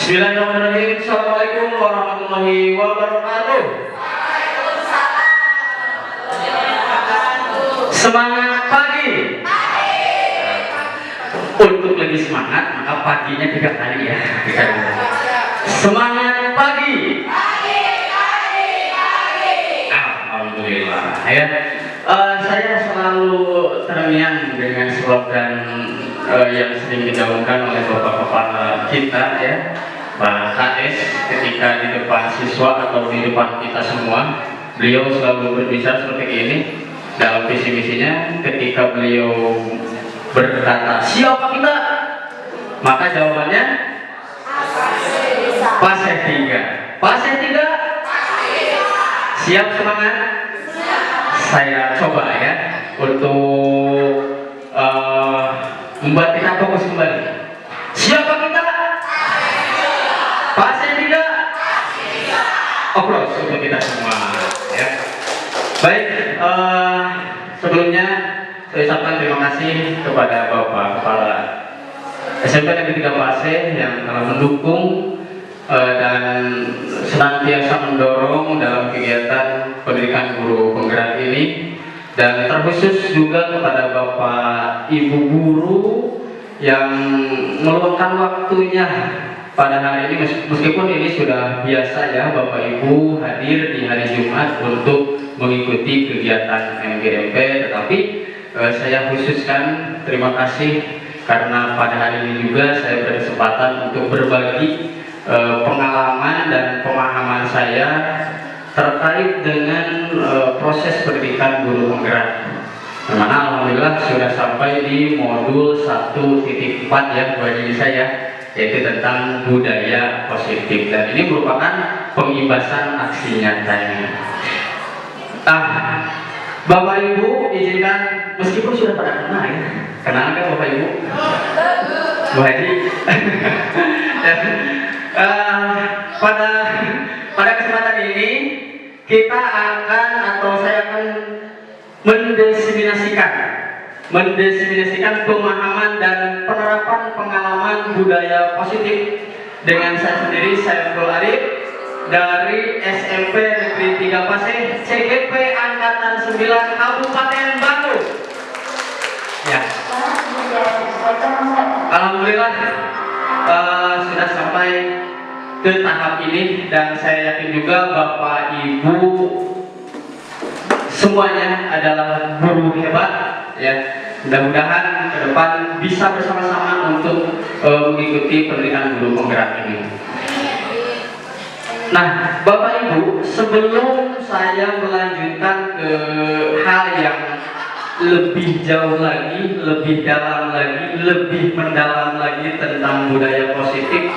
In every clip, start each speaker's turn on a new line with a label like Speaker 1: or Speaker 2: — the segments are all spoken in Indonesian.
Speaker 1: Bismillahirrahmanirrahim. Assalamualaikum warahmatullahi wabarakatuh. Semangat pagi. Untuk lebih semangat, maka paginya 3 kali ya. Semangat pagi. Alhamdulillah. Ya. Saya selalu terngiang dengan slogan yang sering digaungkan oleh Bapak Kepala kita ya, Pak KS, ketika di depan siswa atau di depan kita semua. Beliau selalu berbicara seperti ini dalam visi misinya. Ketika beliau berkata siapa kita, maka jawabannya Pase 3. Pase 3 siap, semangat. Saya coba ya untuk membuat kita fokus kembali. Siapa kita? Pase 3. Okros untuk kita semua ya. Baik, sebelumnya saya ucapkan terima kasih kepada Bapak Kepala SMP Negeri 3 Pase yang telah mendukung dan senantiasa mendorong dalam kegiatan pendidikan guru penggerak ini, dan terkhusus juga kepada Bapak Ibu guru yang meluangkan waktunya pada hari ini, meskipun ini sudah biasa ya Bapak Ibu hadir di hari Jumat untuk mengikuti kegiatan MGMP, tetapi saya khususkan terima kasih karena pada hari ini juga saya berkesempatan untuk berbagi pengalaman dan pemahaman saya terkait dengan proses pendidikan guru penggerak. Dimana alhamdulillah sudah sampai di modul 1.4 ya buat diri saya, yaitu tentang budaya positif, dan ini merupakan pengibasan aksi nyatanya. Bapak Ibu izinkan, meskipun sudah pada kenal ya, kenal kan Bapak Ibu? Bu Haji. Pada kesempatan ini kita akan, atau saya akan mendesiminasikan pemahaman dan penerapan pengalaman budaya positif dengan saya sendiri, Saiful Arif dari SMP Negeri 3 Pase, CGP Angkatan 9 Kabupaten Bandung. Ya. Alhamdulillah sudah sampai ke tahap ini, dan saya yakin juga Bapak Ibu semuanya adalah guru hebat ya. Mudah-mudahan ke depan bisa bersama-sama untuk mengikuti pendidikan guru penggerak ini. Nah, Bapak Ibu, sebelum saya melanjutkan ke hal yang lebih jauh lagi, lebih dalam lagi, lebih mendalam lagi tentang budaya positif,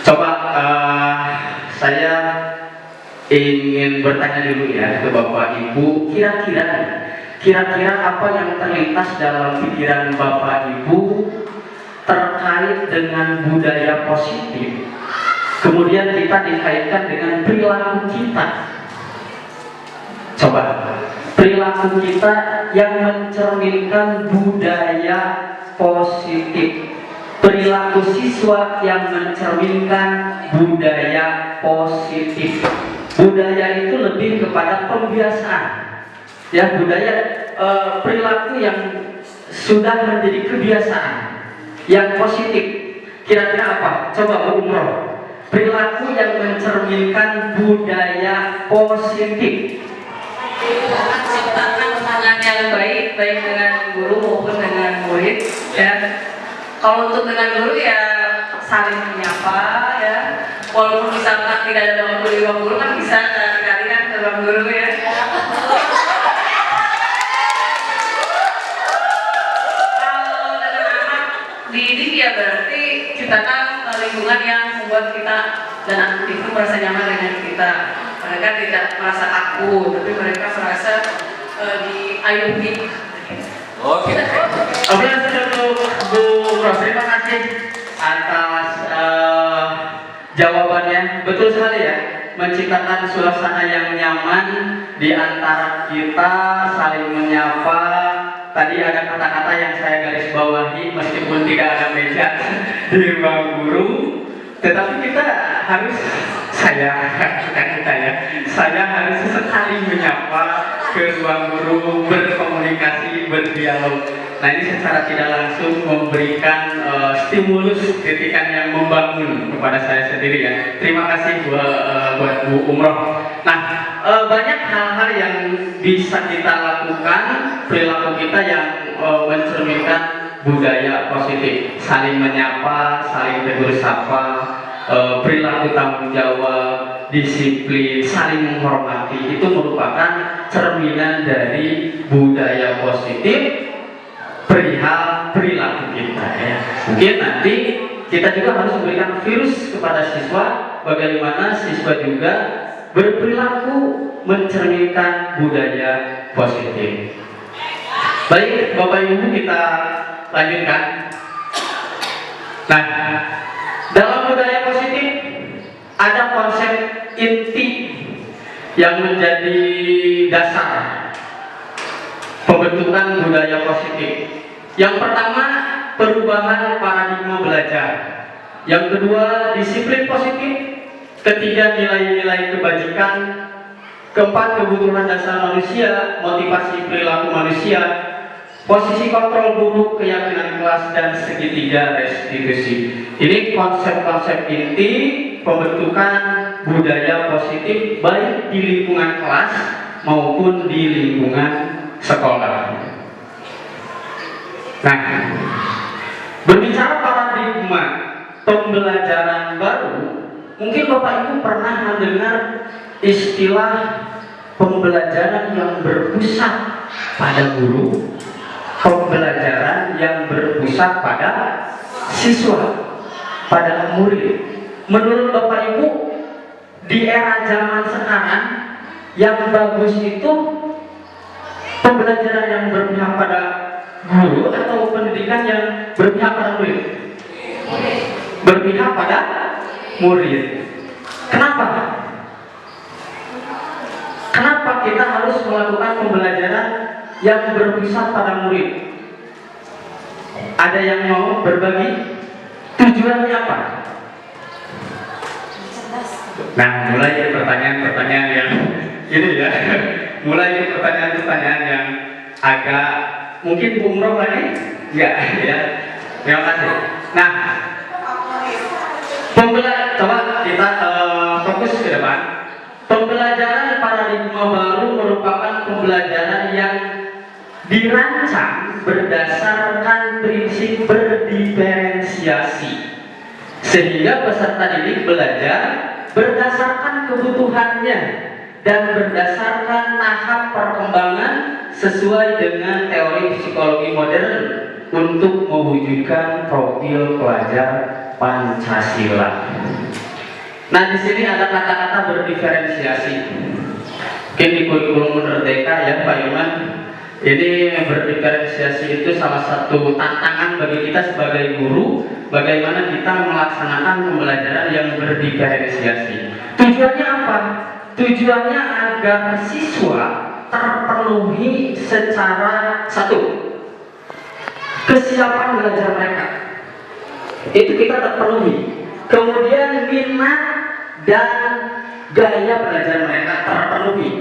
Speaker 1: coba saya ingin bertanya dulu ya ke Bapak Ibu, kira-kira apa yang terlintas dalam pikiran Bapak Ibu terkait dengan budaya positif, kemudian kita dikaitkan dengan perilaku kita. Coba, perilaku kita yang mencerminkan budaya positif, perilaku siswa yang mencerminkan budaya positif. Budaya itu lebih kepada pembiasaan ya, budaya perilaku yang sudah menjadi kebiasaan yang positif. Kira-kira apa? Coba Bu Umroh, perilaku yang mencerminkan budaya positif.
Speaker 2: Menciptakan hubungan yang baik dengan guru maupun dengan murid ya. Kalau untuk dengan guru ya saling menyapa ya, walaupun misalkan tidak ada bangku di ruang guru kan bisa cari-cari kan ke ruang guru ya. Kalau dengan anak didik ya berarti ciptakan lingkungan yang membuat kita dan anak itu merasa nyaman dengan kita. Mereka tidak merasa takut, tapi mereka merasa diayomi.
Speaker 1: Oke. Oke, untuk Bu Ros, terima kasih atas jawabannya. Betul sekali ya, menciptakan suasana yang nyaman di antara kita, saling menyapa. Tadi ada kata-kata yang saya garis bawahi, meskipun tidak ada meja di ruang guru, tetapi kita harus, bukan kita ya, saya harus sekali menyapa ke ruang guru, berkomunikasi, berdialog. Nah ini secara tidak langsung memberikan stimulus kritikan yang membangun kepada saya sendiri ya. Terima kasih buat Bu Umroh. Nah banyak hal-hal yang bisa kita lakukan, perilaku kita yang mencerminkan budaya positif, saling menyapa, saling tegur sapa, perilaku tanggung jawab, disiplin, saling menghormati, itu merupakan cerminan dari budaya positif perihal perilaku kita ya. Mungkin nanti kita juga harus memberikan virus kepada siswa, bagaimana siswa juga berperilaku mencerminkan budaya positif. Baik Bapak Ibu, kita lanjutkan. Nah, dalam budaya positif ada konsep inti yang menjadi dasar pembentukan budaya positif. Yang pertama, perubahan paradigma belajar. Yang kedua, disiplin positif. Ketiga, nilai-nilai kebajikan. Keempat, kebutuhan dasar manusia, motivasi perilaku manusia. Posisi kontrol buruk, keyakinan kelas, dan segitiga restitusi. Ini konsep-konsep inti pembentukan budaya positif baik di lingkungan kelas maupun di lingkungan sekolah. Nah, berbicara paradigma pembelajaran baru, mungkin Bapak Ibu pernah mendengar istilah pembelajaran yang berpusat pada guru, pembelajaran yang berpusat pada siswa, pada murid. Menurut Bapak Ibu, di era zaman sekarang yang bagus itu pembelajaran yang berpihak pada guru atau pendidikan yang berpihak pada murid? Berpihak pada murid. Kenapa? Kenapa kita harus melakukan pembelajaran yang berpusat pada murid? Ada yang mau berbagi? Tujuannya apa? Nah, mulai dari pertanyaan-pertanyaan yang ini ya, mulai dari pertanyaan-pertanyaan yang agak mungkin umroh lagi, enggak ya? Terima kasih. Nah, coba kita fokus ke depan. Pembelajaran paradigma baru merupakan pembelajaran yang dirancang berdasarkan prinsip berdiferensiasi, sehingga peserta didik belajar berdasarkan kebutuhannya dan berdasarkan tahap perkembangan sesuai dengan teori psikologi modern untuk mewujudkan profil pelajar Pancasila. Nah, di sini ada kata-kata berdiferensiasi. Mungkin di kurikulum Merdeka ya Pak Iman, ini berdiferensiasi itu salah satu tantangan bagi kita sebagai guru, bagaimana kita melaksanakan pembelajaran yang berdiferensiasi. Tujuannya apa? Tujuannya agar siswa terpenuhi secara satu, kesiapan belajar mereka itu kita terpenuhi, kemudian minat dan gaya belajar mereka terpenuhi.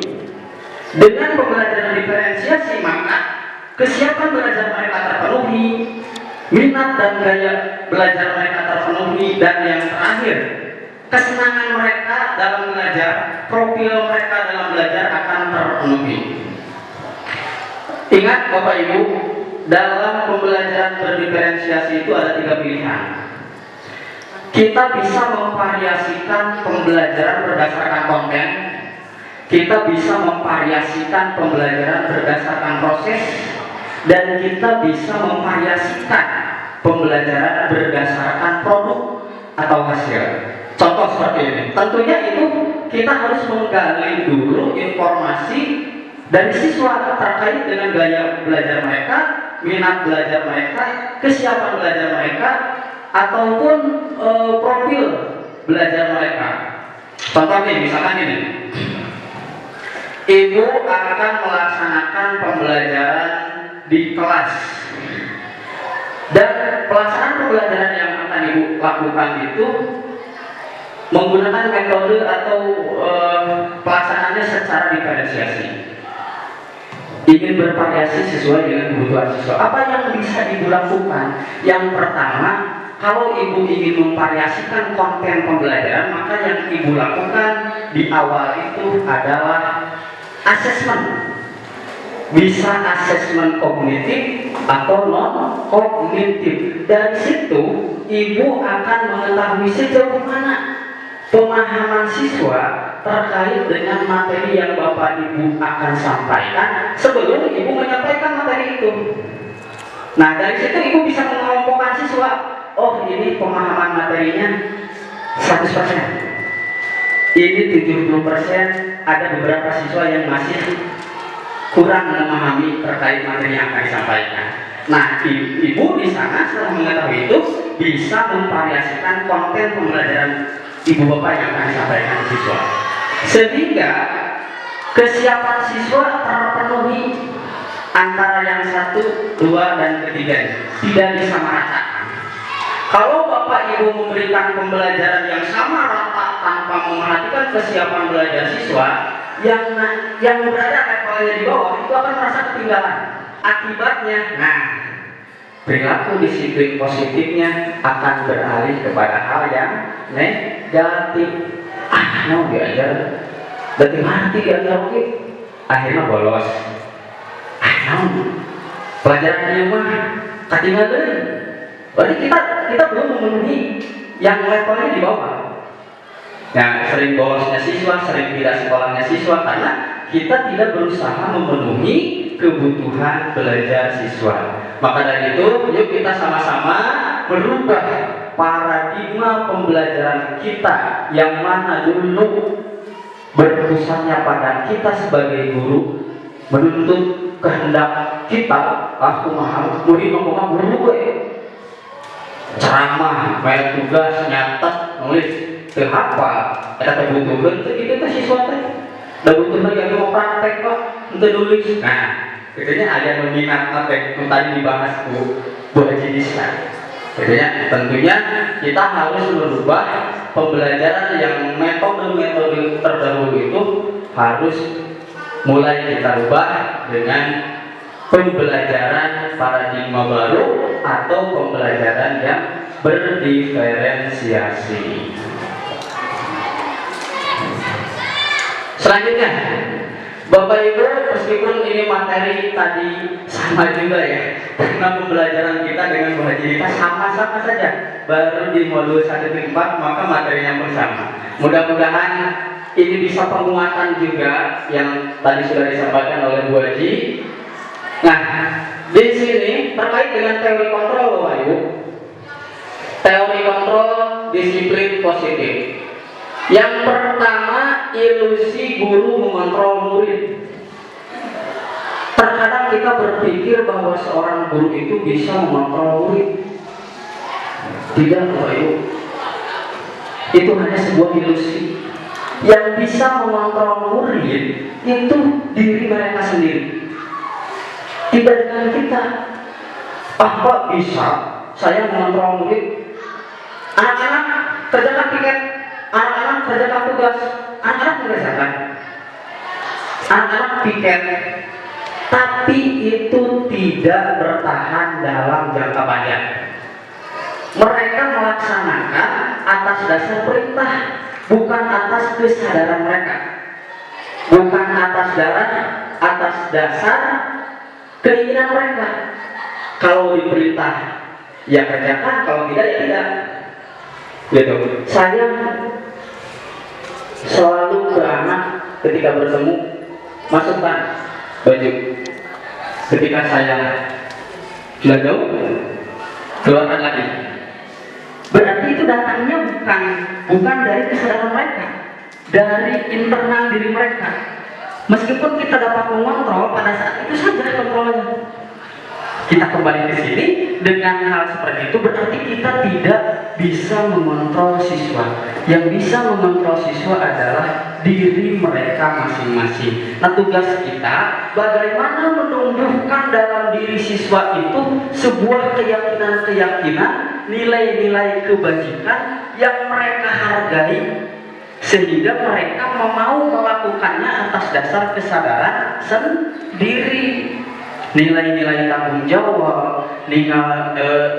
Speaker 1: Dengan pembelajaran diferensiasi maka kesiapan belajar mereka terpenuhi, minat dan gaya belajar mereka terpenuhi, dan yang terakhir, kesenangan mereka dalam belajar, profil mereka dalam belajar akan terpenuhi. Ingat Bapak Ibu, dalam pembelajaran berdiferensiasi itu ada 3 pilihan. Kita bisa memvariasikan pembelajaran berdasarkan konten, kita bisa memvariasikan pembelajaran berdasarkan proses, dan kita bisa memvariasikan pembelajaran berdasarkan produk atau hasil. Contoh seperti ini. Tentunya itu kita harus menggali dulu informasi dari siswa terkait dengan gaya belajar mereka, minat belajar mereka, kesiapan belajar mereka, ataupun profil belajar mereka. Contoh nih, misalkan ini, Ibu akan melaksanakan pembelajaran di kelas, dan pelaksanaan pembelajaran yang akan Ibu lakukan itu menggunakan metode atau pelaksanaannya secara diferensiasi. Ingin bervariasi sesuai dengan kebutuhan siswa. Apa yang bisa ibu lakukan? Yang pertama, kalau ibu ingin memvariasikan konten pembelajaran, maka yang ibu lakukan di awal itu adalah asesmen. Bisa asesmen kognitif atau non kognitif. Dari situ ibu akan mengetahui sejauh mana pemahaman siswa terkait dengan materi yang Bapak Ibu akan sampaikan sebelum ibu menyampaikan materi itu. Nah, dari situ ibu bisa mengelompokkan siswa. Oh, ini pemahaman materinya 100%. Ini 70%, ada beberapa siswa yang masih kurang memahami terkait materi yang akan disampaikan. Nah, ibu di sana setelah mengetahui itu bisa memvariasikan konten pembelajaran ibu bapak yang akan disampaikan siswa, sehingga kesiapan siswa terpenuhi antara yang 1, 2, dan ketiga, tidak disamaratakan. Kalau bapak ibu memberikan pembelajaran yang sama rata tanpa memperhatikan kesiapan belajar siswa, yang berada levelnya di bawah itu akan merasa ketinggalan. Akibatnya, perilaku disiplin positifnya akan beralih kepada hal yang negatif. Mau diajar, berarti mati diajar oke. Akhirnya bolos. Pelajarannya mah ketinggalan. Berarti kita belum memenuhi yang levelnya di bawah. Nah, sering bolosnya siswa, sering tidak sekolahnya siswa karena kita tidak berusaha memenuhi kebutuhan belajar siswa. Maka dari itu, yuk kita sama-sama berubah paradigma pembelajaran kita yang mana dulu berpusatnya pada kita sebagai guru, menuntut kehendak kita. Aku mahal murid ngomong guru ceramah, bayar tugas, nyatet, nulis, apa? Kita kebutuhan itu ke siswa teh. Da butuh lagi mau praktek kok, untuk nulis. Nah, tentunya ada yang meminat teh yang tadi dibahas Bu Haji Disa. Tentunya kita harus merubah pembelajaran yang metode-metode terdahulu itu harus mulai kita rubah dengan pembelajaran paradigma baru atau pembelajaran yang berdiferensiasi. Selanjutnya, Bapak Ibu, meskipun ini materi tadi sama juga ya, karena pembelajaran kita dengan Bu Haji Dita sama-sama saja, baru di modul 1.4 maka materinya pun sama. Mudah-mudahan ini bisa penguatan juga yang tadi sudah disampaikan oleh Bu Haji. Nah, di sini terkait dengan teori kontrol, Bapak Ibu. Teori kontrol disiplin positif. Yang pertama, ilusi guru mengontrol murid. Terkadang kita berpikir bahwa seorang guru itu bisa mengontrol murid. Tidak, Bapak Ibu. Itu hanya sebuah ilusi. Yang bisa mengontrol murid itu diri mereka sendiri. Tidak dengan kita. Apa bisa saya mengontrol murid? Anak-anak kerjakan piket, anak-anak kerjakan tugas, anak-anak mengerjakan, anak-anak piket, tapi itu tidak bertahan dalam jangka panjang. Mereka melaksanakan atas dasar perintah, bukan atas kesadaran mereka, bukan atas dasar keinginan mereka. Kalau diperintah ya kerjakan, kalau tidak ya tidak. Gitu. Saya selalu ke anak ketika bertemu, masukkan baju. Ketika saya sudah jauh, keluarkan lagi. Berarti itu datangnya bukan dari kesadaran mereka, dari internal diri mereka. Meskipun kita dapat mengontrol pada saat itu saja kontrolnya. Kita kembali ke sini dengan hal seperti itu, berarti kita tidak bisa mengontrol siswa. Yang bisa mengontrol siswa adalah diri mereka masing-masing. Nah, tugas kita bagaimana menumbuhkan dalam diri siswa itu sebuah keyakinan-keyakinan
Speaker 3: nilai-nilai kebajikan yang mereka hargai, sehingga mereka mau melakukannya atas dasar kesadaran sendiri. Nilai-nilai tanggung jawab,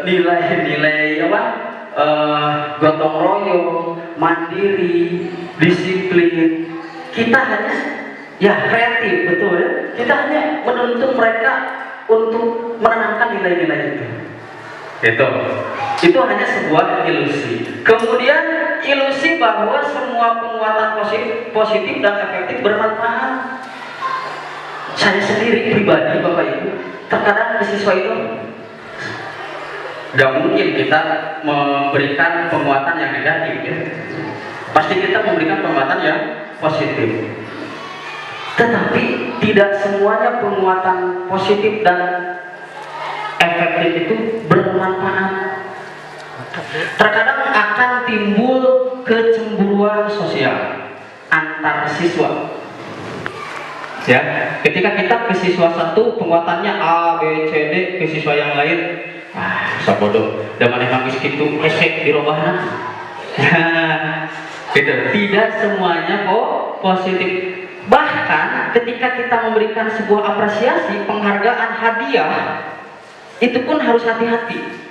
Speaker 3: nilai-nilai gotong royong, mandiri, disiplin. Kita hanya kreatif, betul ya. Kita hanya menuntut mereka untuk menanamkan nilai-nilai itu hanya sebuah ilusi. Kemudian ilusi bahwa semua penguatan positif dan efektif bermanfaat. Saya sendiri pribadi Bapak Ibu, terkadang ke siswa itu gak mungkin kita memberikan penguatan yang negatif ya. Pasti kita memberikan penguatan yang positif. Tetapi tidak semuanya penguatan positif dan efektif itu bermanfaat. Terkadang akan timbul kecemburuan sosial antar siswa. Ya, ketika kita ke siswa satu penguatannya A, B, C, D, ke siswa yang lain, sabodo, zaman yang habis gitu, esek dirobahna. Gitu. Tidak semuanya positif. Bahkan ketika kita memberikan sebuah apresiasi, penghargaan, hadiah, itu pun harus hati-hati.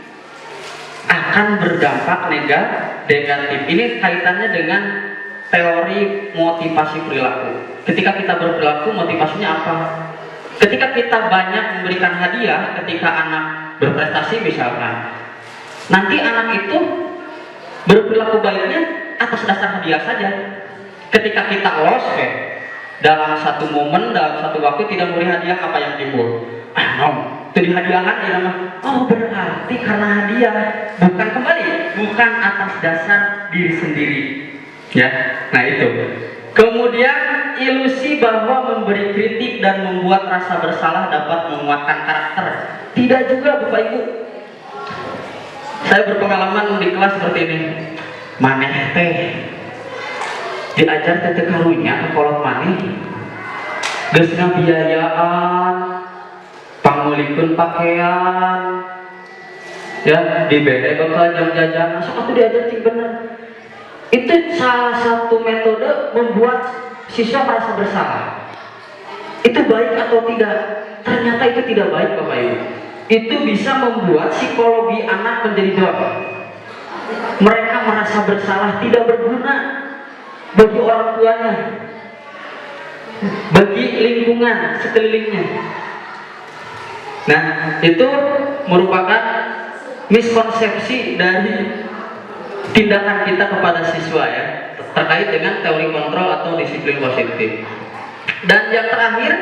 Speaker 3: Akan berdampak negatif. Ini kaitannya dengan teori motivasi perilaku. Ketika kita berperilaku, motivasinya apa? Ketika kita banyak memberikan hadiah, ketika anak berprestasi misalkan, nanti anak itu berperilaku baiknya atas dasar hadiah saja. Ketika kita loss dalam satu momen, dalam satu waktu tidak memberi hadiah, apa yang timbul? Itu dihadiahkan ya nama. Berarti karena hadiah, bukan atas dasar diri sendiri. Ya, nah itu. Kemudian ilusi bahwa memberi kritik dan membuat rasa bersalah dapat menguatkan karakter. Tidak juga Bapak Ibu. Saya berpengalaman di kelas seperti ini. Maneh teh diajar teh karunya ke kolot maneh. Geus ngabiayaan, pangulikeun pakaian. Ya, dibere bekal jam jajan. Sok atuh diajar cing bener. Itu salah satu metode membuat siswa merasa bersalah. Itu baik atau tidak? Ternyata itu tidak baik Bapak Ibu. Itu bisa membuat psikologi anak menjadi down. Mereka merasa bersalah, tidak berguna bagi orang tuanya, bagi lingkungan sekelilingnya. Nah, itu merupakan miskonsepsi dari tindakan kita kepada siswa ya, terkait dengan teori kontrol atau disiplin positif. Dan yang terakhir,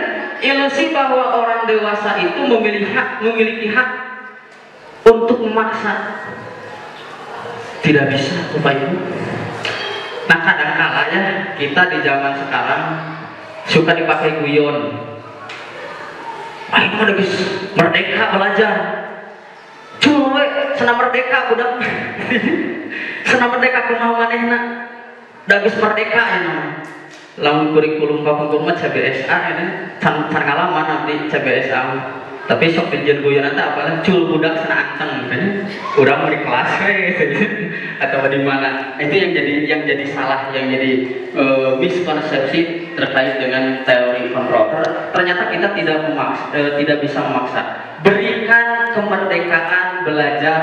Speaker 3: ilusi bahwa orang dewasa itu memiliki hak untuk memaksa. Tidak bisa Bapak Ibu. Nah, kadang-kala ya kita di zaman sekarang suka dipakai guyon. Ayo udah guys, merdeka belajar. Cuy, senang merdeka budak. Senang merdeka kumaha manehna. Da geus merdeka ya nama. Lamun kurikulum kapungkur CBSA ini can ngalaman abdi CBSA. Tapi sok penjen guyonan teh apalah cul budak cenah anteng kan. Urang di kelas atau di mana. Itu yang jadi salah, yang jadi miskonsepsi terkait dengan teori kontrol. Ternyata kita tidak bisa memaksa. Berikan kemerdekaan belajar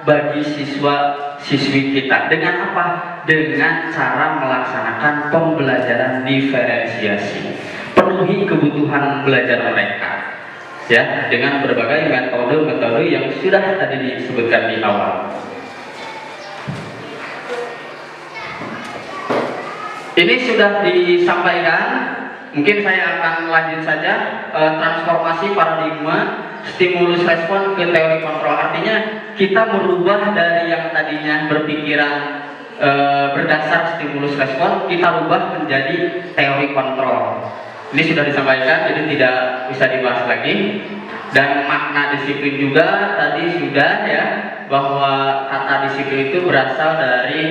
Speaker 3: bagi siswa-siswi kita. Dengan apa? Dengan cara melaksanakan pembelajaran diferensiasi. Penuhi kebutuhan belajar mereka. Ya, dengan berbagai metode yang sudah tadi disebutkan di awal. Ini sudah disampaikan. Mungkin saya akan lanjut saja. Transformasi paradigma stimulus respon ke teori kontrol. Artinya kita merubah dari yang tadinya berpikiran berdasar stimulus respon, kita rubah menjadi teori kontrol. Ini sudah disampaikan, jadi tidak bisa dibahas lagi. Dan makna disiplin juga tadi sudah ya, bahwa kata disiplin itu berasal dari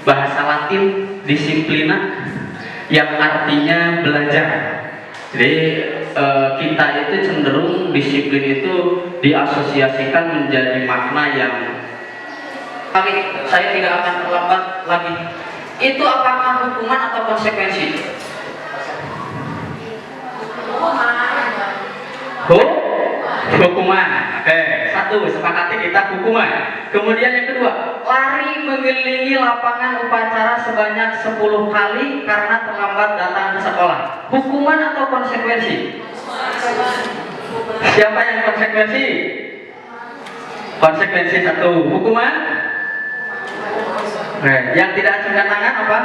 Speaker 3: bahasa Latin disiplina, yang artinya belajar. Jadi kita itu cenderung disiplin itu diasosiasikan menjadi makna yang kali saya tidak akan terlambat lagi. Itu apakah hukuman atau konsekuensi? Hukuman. Oke, satu, sepakati kita hukuman. Kemudian yang kedua, lari mengelilingi lapangan upacara sebanyak 10 kali karena terlambat datang ke sekolah. Hukuman atau konsekuensi? Siapa yang konsekuensi? Konsekuensi satu. Hukuman? Yang tidak acungkan tangan apa?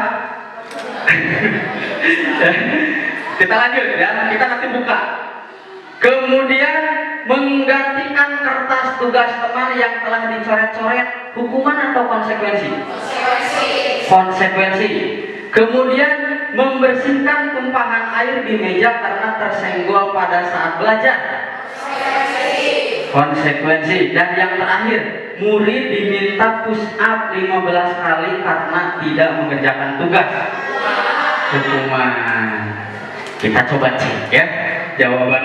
Speaker 3: Kita lanjut ya, kita nanti buka. Kemudian menggantikan kertas tugas teman yang telah dicoret-coret, hukuman atau konsekuensi? Konsekuensi. Kemudian membersihkan tumpahan air di meja karena tersenggol pada saat belajar. Konsekuensi. Dan yang terakhir, murid diminta push up 15 kali karena tidak mengerjakan tugas. Hukuman. Kita coba cek ya jawaban.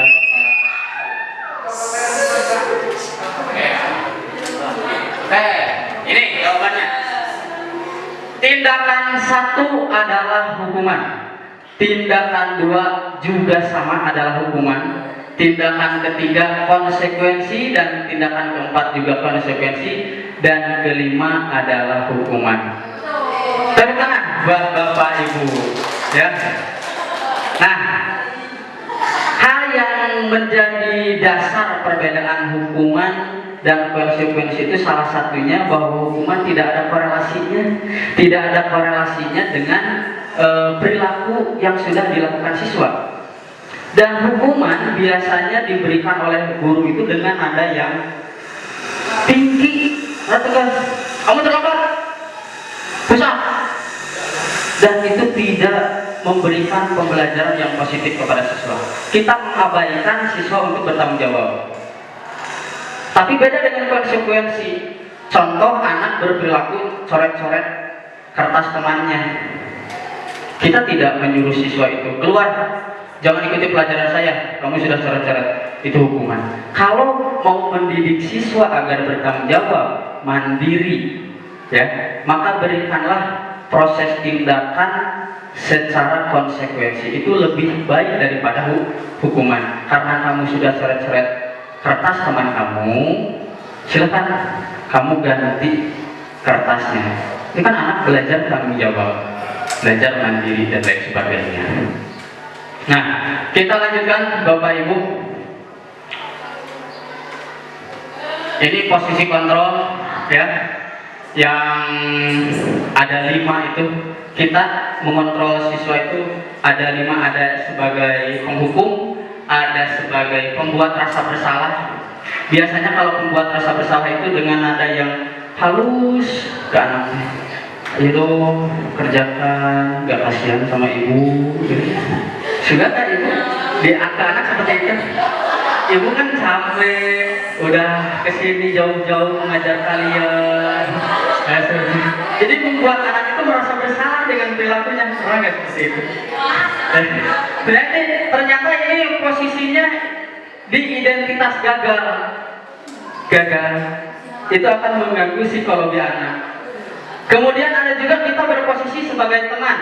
Speaker 3: Ini jawabannya. Tindakan satu adalah hukuman. Tindakan dua juga sama adalah hukuman. Tindakan ketiga konsekuensi dan tindakan keempat juga konsekuensi dan kelima adalah hukuman. Tepuk tangan buat Bapak Ibu ya. Nah, hal yang menjadi dasar perbedaan hukuman dan konsekuensi itu salah satunya bahwa hukuman tidak ada korelasinya dengan perilaku yang sudah dilakukan siswa. Dan hukuman biasanya diberikan oleh guru itu dengan nada yang tinggi, tegas. Kamu terlambat, pusat. Dan itu tidak memberikan pembelajaran yang positif kepada siswa. Kita mengabaikan siswa untuk bertanggung jawab. Tapi beda dengan konsekuensi. Contoh, anak berperilaku coret-coret kertas temannya. Kita tidak menyuruh siswa itu keluar, jangan ikuti pelajaran saya, kamu sudah coret-coret. Itu hukuman. Kalau mau mendidik siswa agar bertanggung jawab, mandiri, ya, maka berikanlah proses tindakan secara konsekuensi. Itu lebih baik daripada hukuman. Karena kamu sudah coret-coret kertas teman kamu, silakan kamu ganti kertasnya. Ini kan anak belajar tanggung jawab, belajar mandiri dan lain sebagainya. Nah, kita lanjutkan Bapak Ibu. Ini posisi kontrol ya, yang ada 5 itu. Kita mengontrol siswa itu ada 5, ada sebagai penghukum, ada sebagai pembuat rasa bersalah. Biasanya kalau pembuat rasa bersalah itu dengan nada yang halus ke anaknya. Ayo kerjakan, gak kasihan sama ibu gitu. Sudah kan ibu di anak seperti itu. Ibu kan capek, udah kesini jauh-jauh mengajar kalian. Jadi membuat anak itu merasa bersalah dengan perilakunya. Pernah nggak seperti itu? Ternyata ini posisinya di identitas gagal. Itu akan mengganggu psikologi anak. Kemudian ada juga kita berposisi sebagai teman.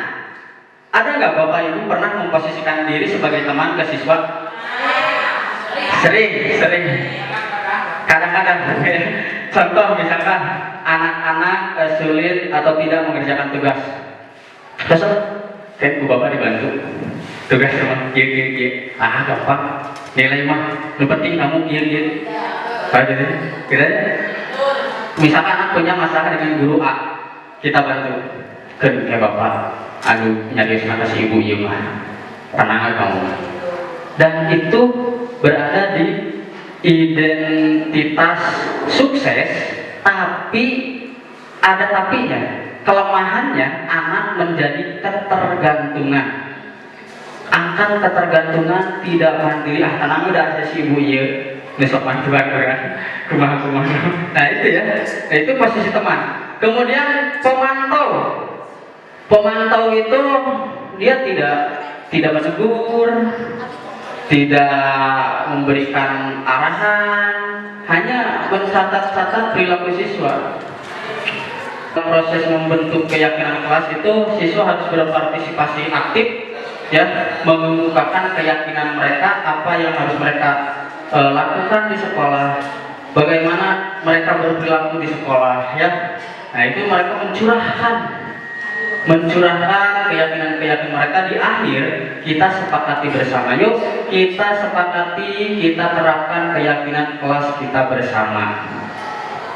Speaker 3: Ada nggak Bapak Ibu pernah memposisikan diri sebagai teman ke siswa? Sering. Kadang-kadang. Contoh misalkan anak-anak sulit atau tidak mengerjakan tugas. Terus kayak Bu Bapak dibantu. Tugas sama iya. Gampang. Nilai mah. Yang penting kamu iya. Kira misalkan anak punya masalah dengan guru A, kita bantu. Kayak Bapak, nyari si ibu iya mah. Tenang kamu. Dan itu berada di identitas sukses, tapi ada tapinya. Kelemahannya anak menjadi ketergantungan. Angkat ketergantungan, tidak mandiri. Tenang udah ada si ibu iya. Besok bantuan rumah. Nah itu ya. Nah, itu posisi teman. Kemudian pemantau itu dia tidak menegur, tidak memberikan arahan, hanya mencatat-catat perilaku siswa. Proses membentuk keyakinan kelas itu siswa harus berpartisipasi aktif, ya, mengemukakan keyakinan mereka, apa yang harus mereka lakukan di sekolah, bagaimana mereka berperilaku di sekolah, ya. Nah, itu mereka mencurahkan keyakinan mereka. Di akhir kita sepakati bersama, yuk kita sepakati, kita terapkan keyakinan kelas kita bersama.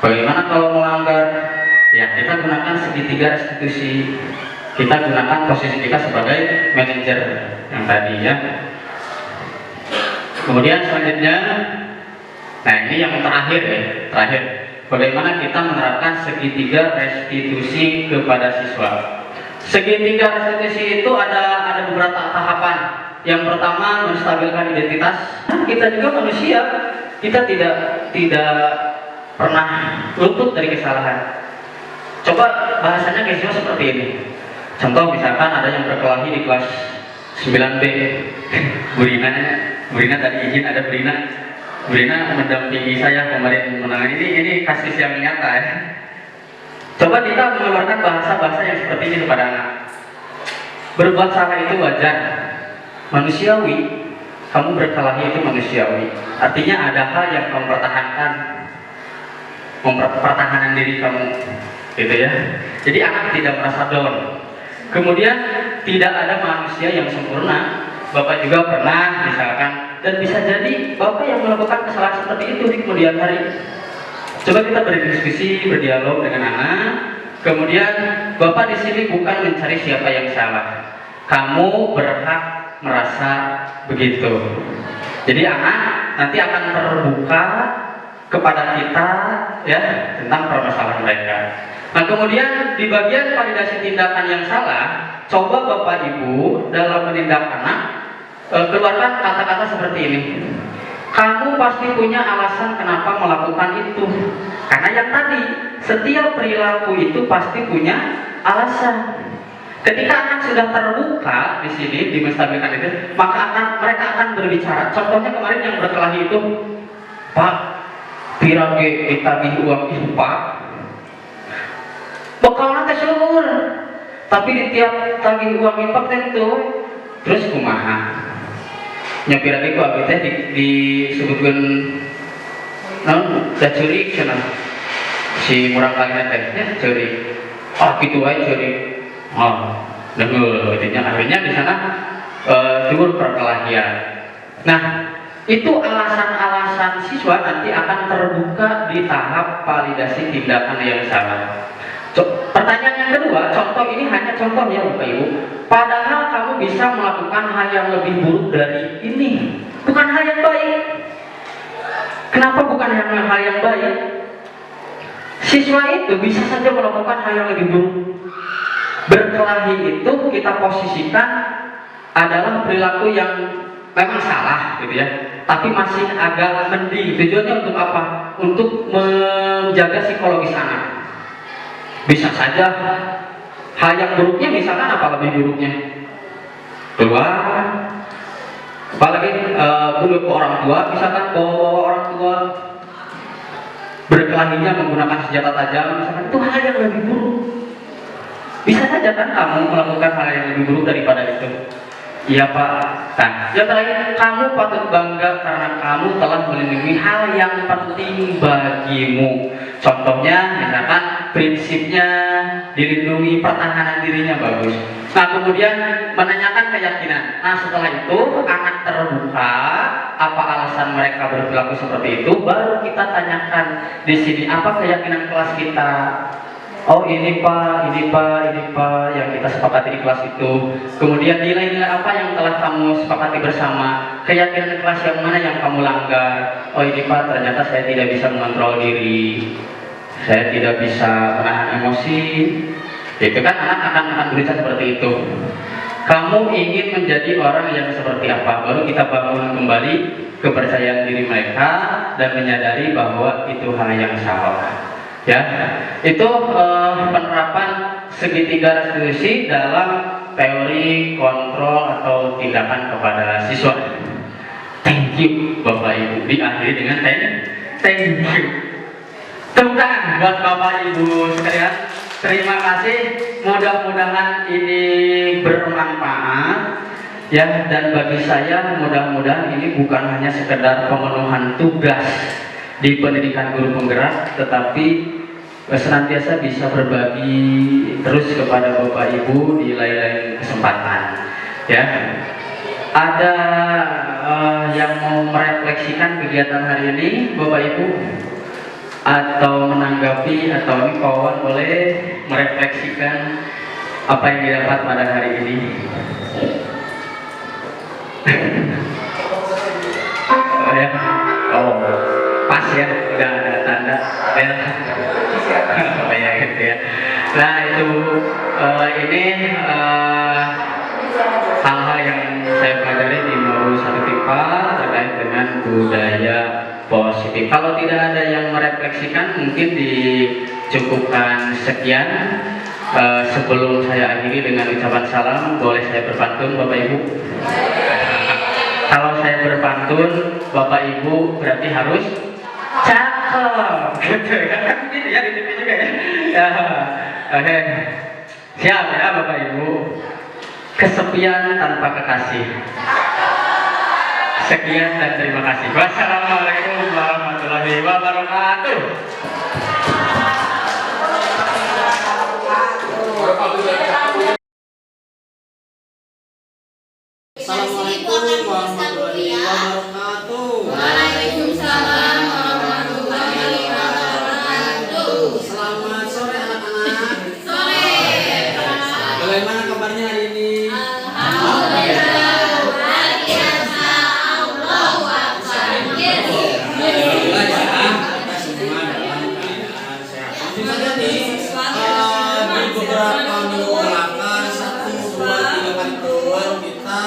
Speaker 3: Bagaimana kalau melanggar? Ya, kita gunakan segitiga restitusi. Kita gunakan posisi kita sebagai manajer yang tadi, ya. Kemudian selanjutnya, nah ini yang terakhir, ya, terakhir. Bagaimana kita menerapkan segitiga restitusi kepada siswa? Segitiga restitusi itu ada beberapa tahapan. Yang pertama, menstabilkan identitas. Kita juga manusia, kita tidak pernah luput dari kesalahan. Coba bahasanya ke siswa seperti ini. Contoh misalkan ada yang berkelahi di kelas 9B. Burina tadi izin ada Burina mendampingi saya kemarin menangani ini kasus yang nyata, ya. Coba kita mengeluarkan bahasa-bahasa yang seperti ini kepada anak. Berbuat salah itu wajar, manusiawi. Kamu berkelahi itu manusiawi. Artinya ada hal yang kamu pertahankan, mempertahankan diri kamu, gitu ya. Jadi anak tidak merasa down. Kemudian tidak ada manusia yang sempurna. Bapak juga pernah misalkan, dan bisa jadi bapak yang melakukan kesalahan seperti itu di kemudian hari. Coba kita berdiskusi, berdialog dengan anak. Kemudian bapak di sini bukan mencari siapa yang salah. Kamu berhak merasa begitu. Jadi anak nanti akan terbuka kepada kita, ya, tentang permasalahan mereka. Nah, kemudian di bagian validasi tindakan yang salah, coba bapak ibu dalam menindak anak keluarkan kata-kata seperti ini. Kamu pasti punya alasan kenapa melakukan itu. Karena yang tadi, setiap perilaku itu pasti punya alasan. Ketika anak sudah terbuka di sini, di menstabilkan itu, maka mereka akan berbicara. Contohnya kemarin yang berkelahi itu, Pak, pirage ditagih uang itu, Pak. Bakal nanti seluruh, tapi di tiap tagih uang ipak tentu, terus kumaha. Nyapir lagi kok abis disebutkan dah curi sana si murang kalian teh curi, gitu aja curi, dengar akhirnya di sana timbul perkelahian. Nah, itu alasan-alasan siswa nanti akan terbuka di tahap validasi tindakan yang salah. Pertanyaan yang kedua, contoh ini hanya contoh ya Bapak Ibu. Padahal kamu bisa melakukan hal yang lebih buruk dari ini, bukan hal yang baik. Kenapa bukan hal yang baik? Siswa itu bisa saja melakukan hal yang lebih buruk. Berkelahi itu kita posisikan adalah perilaku yang memang salah, gitu ya. Tapi masih agak mending. Tujuannya untuk apa? Untuk menjaga psikologis anak. Bisa saja hal yang buruknya, misalkan apa lebih buruknya? Keluar, apalagi dulu orang tua, misalkan bawa orang tua berkelahinya menggunakan senjata tajam, misalkan itu hal yang lebih buruk. Bisa saja kan kamu melakukan hal yang lebih buruk daripada itu. Iya Pak. Nah, yang terakhir, kamu patut bangga karena kamu telah melindungi hal yang penting bagimu. Contohnya, misalkan prinsipnya dilindungi, pertahanan dirinya bagus. Nah, kemudian menanyakan keyakinan. Nah, setelah itu anak terbuka apa alasan mereka berperilaku seperti itu, baru kita tanyakan di sini apa keyakinan kelas kita. Oh ini Pak yang kita sepakati di kelas itu. Kemudian nilai-nilai apa yang telah kamu sepakati bersama. Keyakinan kelas yang mana yang kamu langgar. Oh ini Pak, ternyata saya tidak bisa mengontrol diri, saya tidak bisa menahan emosi. Itu kan anak akan berbicara seperti itu. Kamu ingin menjadi orang yang seperti apa? Baru kita bangun kembali kepercayaan diri mereka dan menyadari bahwa itu hal yang salah. Ya, itu penerapan segitiga restitusi dalam teori kontrol atau tindakan kepada siswa. Thank you Bapak Ibu. Diakhiri dengan thank you. Tepuk tangan buat Bapak Ibu sekalian. Terima kasih. Mudah-mudahan ini bermanfaat ya, dan bagi saya mudah-mudahan ini bukan hanya sekedar pemenuhan tugas di pendidikan guru penggerak, tetapi senantiasa bisa berbagi terus kepada Bapak Ibu di lain-lain kesempatan ya. Ada yang mau merefleksikan kegiatan hari ini Bapak Ibu, atau menanggapi, atau ini kawan boleh merefleksikan apa yang didapat pada hari ini. Ya. Oh, pas ya, udah ada tanda bel. Oh ya gitu ya. Nah itu ini hal-hal yang saya pelajari di modul 1 TIPA terkait dengan budaya positif. Kalau tidak ada yang merefleksikan, mungkin dicukupkan sekian. Sebelum saya akhiri dengan ucapan salam, boleh saya berpantun Bapak Ibu? Kalau saya berpantun, Bapak Ibu berarti harus cakep, gitu kan? Gitu ya, di TV juga ya. Ya, oke, siap ya Bapak Ibu. Kesepian tanpa kekasih. Sekian dan terima kasih. Wassalamualaikum warahmatullahi wabarakatuh.
Speaker 4: Assalamualaikum warahmatullahi wabarakatuh.
Speaker 5: Waalaikumsalam warahmatullahi wabarakatuh.
Speaker 4: Selamat sore anak-anak.
Speaker 5: Sore.
Speaker 4: Bagaimana kabarnya hari ini?
Speaker 5: Alhamdulillah. Luar biasa. Allahu Akbar.
Speaker 4: Alhamdulillah ya. Kita semua dalam keadaan sehat. Tentu saja nih di beberapa minggu belakang 1, 2, 3 kali pertemuan kita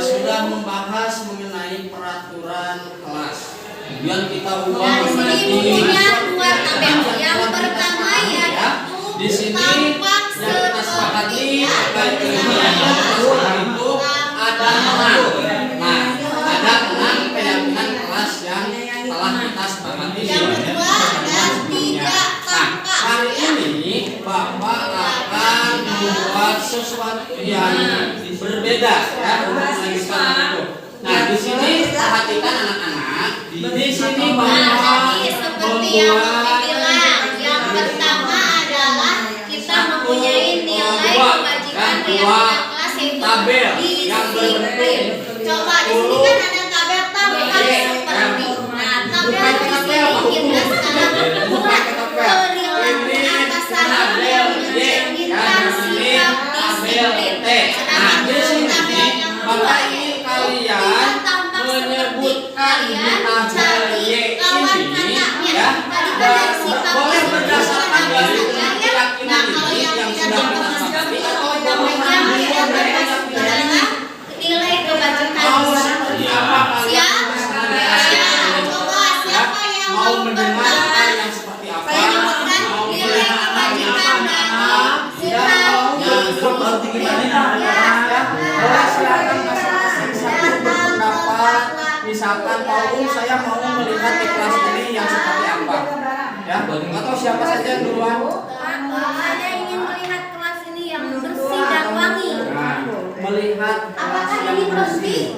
Speaker 4: sudah membahas mengenai peraturan kelas. Kemudian kita ubah
Speaker 5: Nah, di sini
Speaker 4: menjadi
Speaker 5: bukunya 2 tabel. Yang pertama yaitu
Speaker 4: di sini
Speaker 5: tampak
Speaker 4: yang kita sepakati terkait dengan itu ada 6. Nah, ada 6 keyakinan kelas yang telah kita sepakati.
Speaker 5: Yang kedua dan tidak
Speaker 4: Nah,
Speaker 5: tampak.
Speaker 4: hari ini Bapak akan membuat sesuatu yang berbeda ya untuk melanjutkan itu. Nah, di sini perhatikan anak-anak. Di sini
Speaker 5: Nah,
Speaker 4: Bapak
Speaker 5: tadi seperti yang
Speaker 4: membuat
Speaker 5: dibilang, yang pertama adalah kita mempunyai nilai kebajikan keyakinan kelas yaitu
Speaker 4: tabel yang
Speaker 5: disiplin. Coba di sini kan ada tabel tampak seperti. Nah, tabel di sini kita sekarang buat perilaku atasan yang mencerminkan sikap disiplin.
Speaker 4: Nah, di sini Bapak ini kalian
Speaker 5: tampak seperti
Speaker 4: menyebutkan di
Speaker 5: kalian
Speaker 4: tabel
Speaker 5: cari
Speaker 4: Y
Speaker 5: lawan
Speaker 4: ini
Speaker 5: katanya.
Speaker 4: ya,
Speaker 5: Tadi kan dari sikap
Speaker 4: boleh
Speaker 5: disiplin
Speaker 4: berdasarkan
Speaker 5: ada
Speaker 4: dari
Speaker 5: saja ya.
Speaker 4: keyakinan
Speaker 5: Nah, kalau
Speaker 4: ini
Speaker 5: yang
Speaker 4: yang
Speaker 5: tidak
Speaker 4: sudah kita
Speaker 5: termasuk
Speaker 4: sepakati atau
Speaker 5: yang tidak termasuk adalah nilai kebajikan
Speaker 4: mau
Speaker 5: disiplin.
Speaker 4: siapa kalian
Speaker 5: Siap?
Speaker 4: bersedia?
Speaker 5: Coba siapa yang
Speaker 4: mau
Speaker 5: mau
Speaker 4: mendengar hal
Speaker 5: bertanya?
Speaker 4: yang seperti apa?
Speaker 5: Saya nyebutkan
Speaker 4: Mau
Speaker 5: nilai
Speaker 4: melihat
Speaker 5: kebajikan
Speaker 4: hal yang
Speaker 5: dari
Speaker 4: apa? Dan mau boleh silakan masing-masing satu berpendapat. Misalkan Paulus, saya mau melihat di kelas ini yang seperti apa, ya? Atau siapa saja yang duluan?
Speaker 5: Saya ingin melihat kelas ini yang bersih dan wangi.
Speaker 4: Nah, melihat kelas
Speaker 5: Apakah
Speaker 4: yang
Speaker 5: ini
Speaker 4: bersih.
Speaker 5: bersih?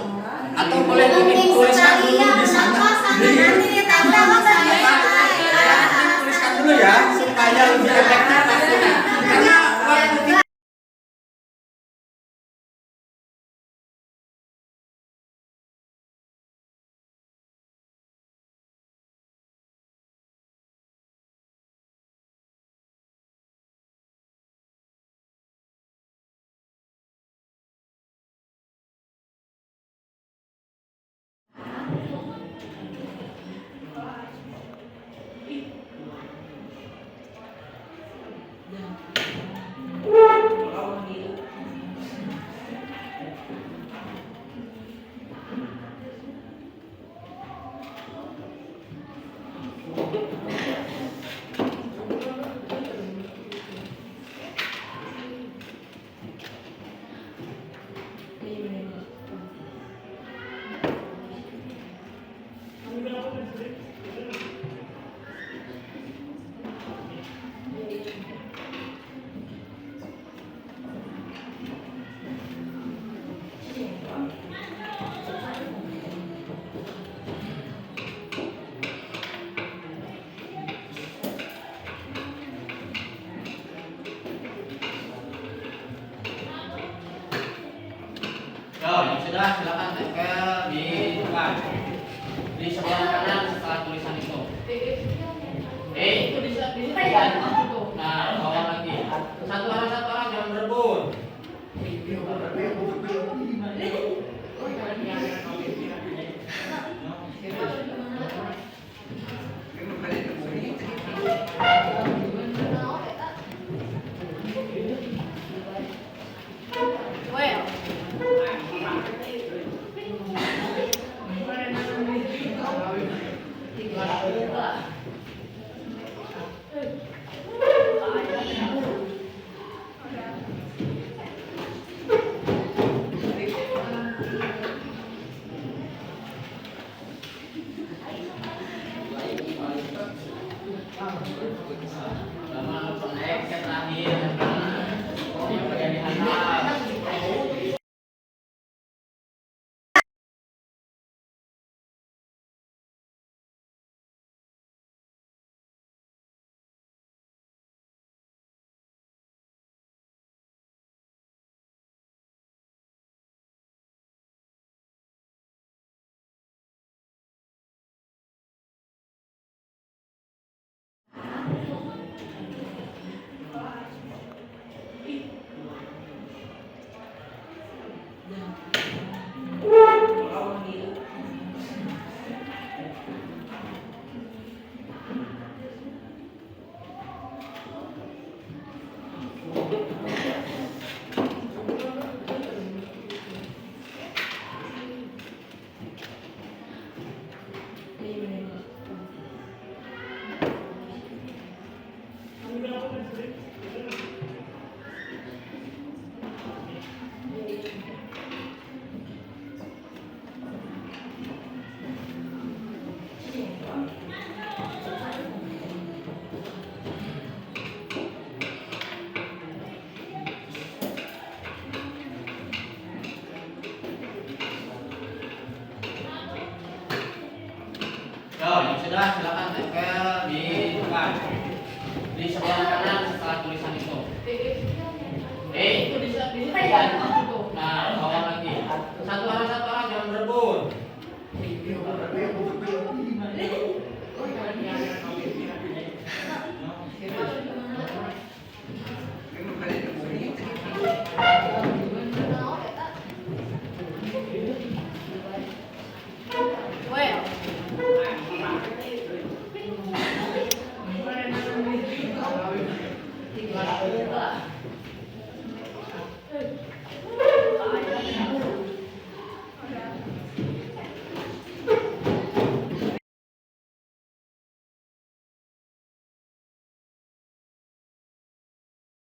Speaker 4: Atau boleh
Speaker 5: Penting
Speaker 4: dituliskan
Speaker 5: sekali
Speaker 4: dulu
Speaker 5: ya,
Speaker 4: di sana.
Speaker 5: kenapa sangat nanti ditambah saya.
Speaker 4: Tuliskan dulu ya supaya lebih efektif waktunya. Karena waktu kita
Speaker 1: sudah, silakan tempel di depan. Di sebelah kanan setelah tulisan itu. Nah, bawah lagi. Satu orang jangan berebut. Sudah, silakan tempel di depan. Di sebelah kanan setelah tulisan itu. Nah, bawah lagi. Satu orang jangan berebut.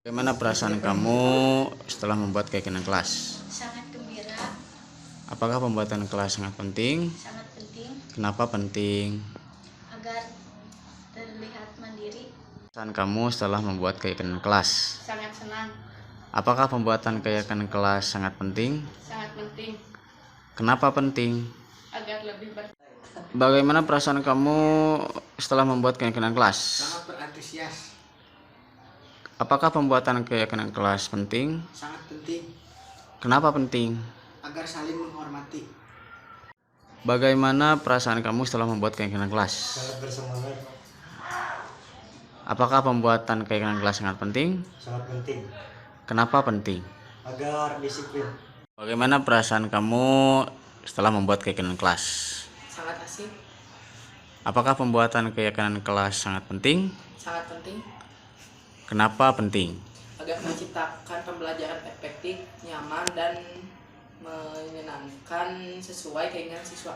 Speaker 4: Bagaimana perasaan kamu setelah membuat keyakinan kelas?
Speaker 5: Sangat gembira,
Speaker 4: Apakah pembuatan kelas sangat penting?
Speaker 5: sangat penting
Speaker 4: Kenapa penting?
Speaker 5: agar terlihat mandiri.
Speaker 4: Perasaan kamu setelah membuat keyakinan kelas?
Speaker 2: Sangat senang,
Speaker 4: Apakah pembuatan keyakinan kelas sangat penting?
Speaker 2: sangat penting
Speaker 4: Kenapa penting?
Speaker 2: agar lebih
Speaker 4: Bagaimana perasaan kamu setelah membuat keyakinan kelas?
Speaker 6: Sangat berantusias,
Speaker 4: Apakah pembuatan keyakinan kelas penting?
Speaker 6: sangat penting
Speaker 4: Kenapa penting?
Speaker 6: agar saling menghormati.
Speaker 4: Bagaimana perasaan kamu setelah membuat keyakinan kelas?
Speaker 6: Sangat bersemangat,
Speaker 4: Apakah pembuatan keyakinan kelas sangat penting?
Speaker 6: sangat penting
Speaker 4: Kenapa penting?
Speaker 6: agar disiplin.
Speaker 4: Bagaimana perasaan kamu setelah membuat keyakinan kelas?
Speaker 7: Sangat asik,
Speaker 4: Apakah pembuatan keyakinan kelas sangat penting?
Speaker 7: sangat penting
Speaker 4: Kenapa penting?
Speaker 7: agar menciptakan pembelajaran efektif, nyaman, dan menyenangkan sesuai keinginan siswa.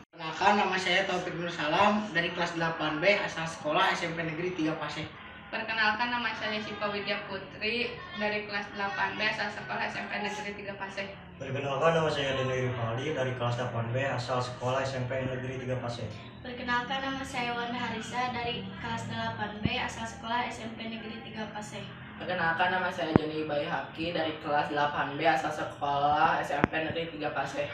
Speaker 6: Perkenalkan, nama saya Taufik Nur Salam dari kelas 8B asal sekolah SMP Negeri 3 Paseh.
Speaker 2: Perkenalkan, nama saya Syifa Widya Putri dari kelas 8B asal sekolah SMP Negeri 3 Paseh.
Speaker 8: Perkenalkan, nama saya Denny Rivaldi dari kelas 8B asal sekolah SMP Negeri 3 Paseh.
Speaker 5: Perkenalkan, nama saya Wanda Harisa dari kelas 8B asal sekolah SMP Negeri 3 Paseh.
Speaker 7: Perkenalkan, nama saya Joni Bayi Haki dari kelas 8B asal sekolah SMP Negeri 3 Paseh.